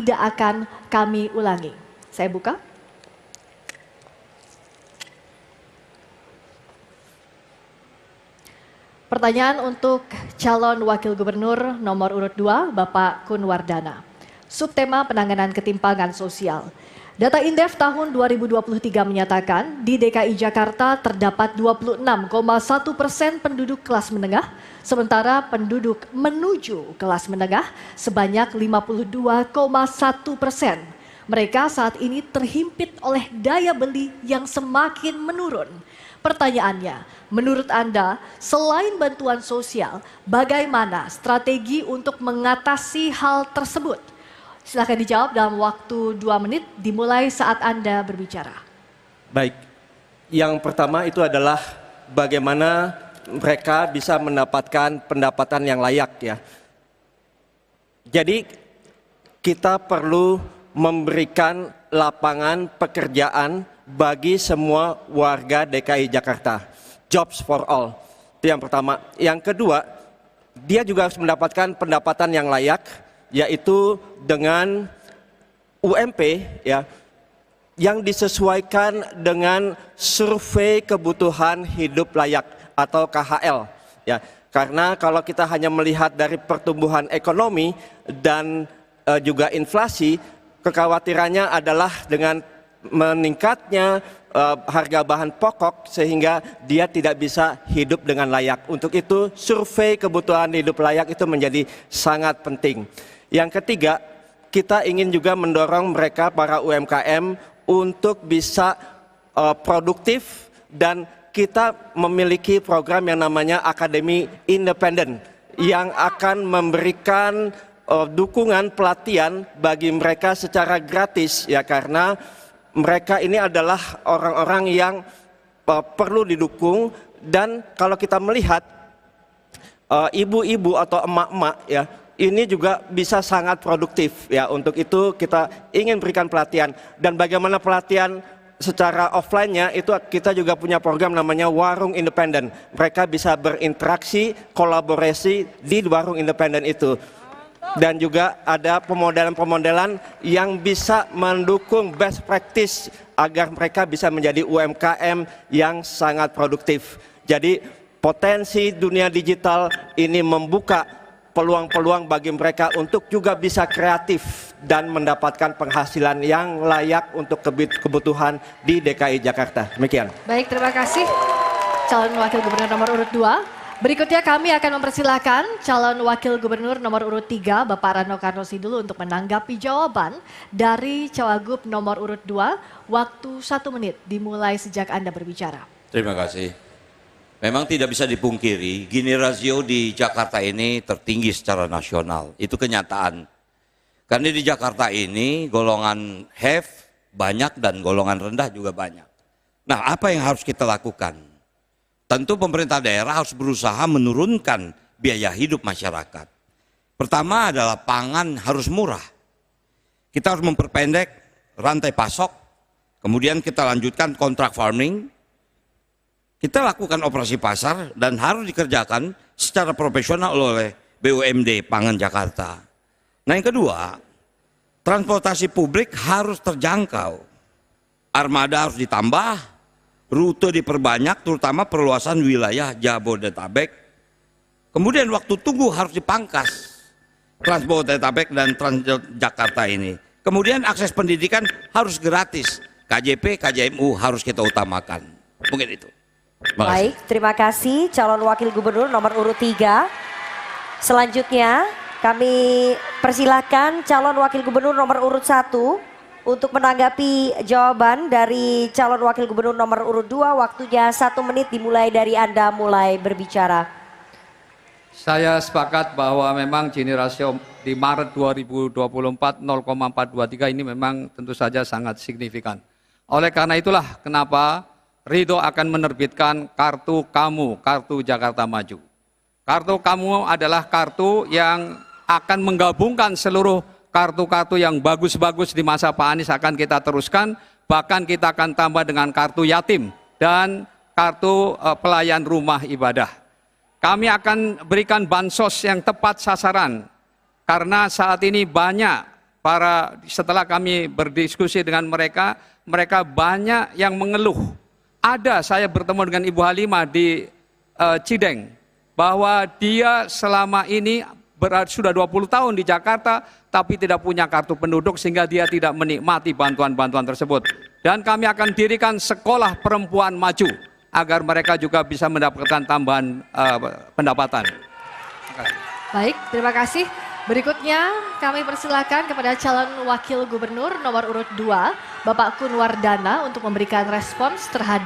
tidak akan kami ulangi. Saya buka. Pertanyaan untuk calon wakil gubernur nomor urut 2, Bapak Kun Wardana. Subtema penanganan ketimpangan sosial. Data Indef tahun 2023 menyatakan di DKI Jakarta terdapat 26,1% penduduk kelas menengah, sementara penduduk menuju kelas menengah sebanyak 52,1%. Mereka saat ini terhimpit oleh daya beli yang semakin menurun. Pertanyaannya, menurut Anda, selain bantuan sosial, bagaimana strategi untuk mengatasi hal tersebut? Silakan dijawab dalam waktu 2 menit, dimulai saat Anda berbicara. Baik, yang pertama itu adalah bagaimana mereka bisa mendapatkan pendapatan yang layak ya. Jadi kita perlu memberikan lapangan pekerjaan bagi semua warga DKI Jakarta. Jobs for all, itu yang pertama. Yang kedua, dia juga harus mendapatkan pendapatan yang layak, yaitu dengan UMP ya, yang disesuaikan dengan survei kebutuhan hidup layak atau KHL ya. Karena kalau kita hanya melihat dari pertumbuhan ekonomi dan juga inflasi, kekhawatirannya adalah dengan meningkatnya harga bahan pokok sehingga dia tidak bisa hidup dengan layak. Untuk itu survei kebutuhan hidup layak itu menjadi sangat penting. Yang ketiga, kita ingin juga mendorong mereka para UMKM untuk bisa produktif, dan kita memiliki program yang namanya Akademi Independen yang akan memberikan dukungan pelatihan bagi mereka secara gratis ya, karena mereka ini adalah orang-orang yang perlu didukung. Dan kalau kita melihat ibu-ibu atau emak-emak ya, ini juga bisa sangat produktif ya. Untuk itu kita ingin berikan pelatihan. Dan bagaimana pelatihan secara offline-nya itu kita juga punya program namanya Warung Independen. Mereka bisa berinteraksi, kolaborasi di warung independen itu. Dan juga ada pemodelan-pemodelan yang bisa mendukung best practice agar mereka bisa menjadi UMKM yang sangat produktif. Jadi potensi dunia digital ini membuka peluang-peluang bagi mereka untuk juga bisa kreatif dan mendapatkan penghasilan yang layak untuk kebutuhan di DKI Jakarta. Demikian. Baik, terima kasih calon wakil gubernur nomor urut 2. Berikutnya kami akan mempersilahkan calon wakil gubernur nomor urut 3, Bapak Rano Karno Sidulu, untuk menanggapi jawaban dari cawagup nomor urut 2. Waktu 1 menit dimulai sejak Anda berbicara. Terima kasih. Memang tidak bisa dipungkiri, Gini rasio di Jakarta ini tertinggi secara nasional. Itu kenyataan. Karena di Jakarta ini golongan have banyak dan golongan rendah juga banyak. Nah, apa yang harus kita lakukan? Tentu pemerintah daerah harus berusaha menurunkan biaya hidup masyarakat. Pertama adalah pangan harus murah. Kita harus memperpendek rantai pasok, kemudian kita lanjutkan kontrak farming. Kita lakukan operasi pasar dan harus dikerjakan secara profesional oleh BUMD Pangan Jakarta. Nah, yang kedua, transportasi publik harus terjangkau. Armada harus ditambah, rute diperbanyak, terutama perluasan wilayah Jabodetabek. Kemudian waktu tunggu harus dipangkas, Transjabodetabek dan Transjakarta ini. Kemudian akses pendidikan harus gratis, KJP, KJMU harus kita utamakan. Mungkin itu. Baik, terima kasih calon wakil gubernur nomor urut 3. Selanjutnya kami persilahkan calon wakil gubernur nomor urut 1 untuk menanggapi jawaban dari calon wakil gubernur nomor urut 2. Waktunya 1 menit dimulai dari Anda mulai berbicara. Saya sepakat bahwa memang Gini rasio di Maret 2024 0,423 ini memang tentu saja sangat signifikan. Oleh karena itulah kenapa Ridho akan menerbitkan kartu kamu, kartu Jakarta Maju. Kartu kamu adalah kartu yang akan menggabungkan seluruh kartu-kartu yang bagus-bagus di masa Pak Anies akan kita teruskan, bahkan kita akan tambah dengan kartu yatim dan kartu pelayan rumah ibadah. Kami akan berikan bansos yang tepat sasaran, karena saat ini banyak setelah kami berdiskusi dengan mereka, mereka banyak yang mengeluh. Saya bertemu dengan Ibu Halimah di Cideng, bahwa dia selama ini sudah 20 tahun di Jakarta, tapi tidak punya kartu penduduk sehingga dia tidak menikmati bantuan-bantuan tersebut. Dan kami akan dirikan sekolah perempuan maju, agar mereka juga bisa mendapatkan tambahan pendapatan. Baik, terima kasih. Berikutnya kami persilakan kepada calon wakil gubernur nomor urut 2, Bapak Kunwardana untuk memberikan respons terhadap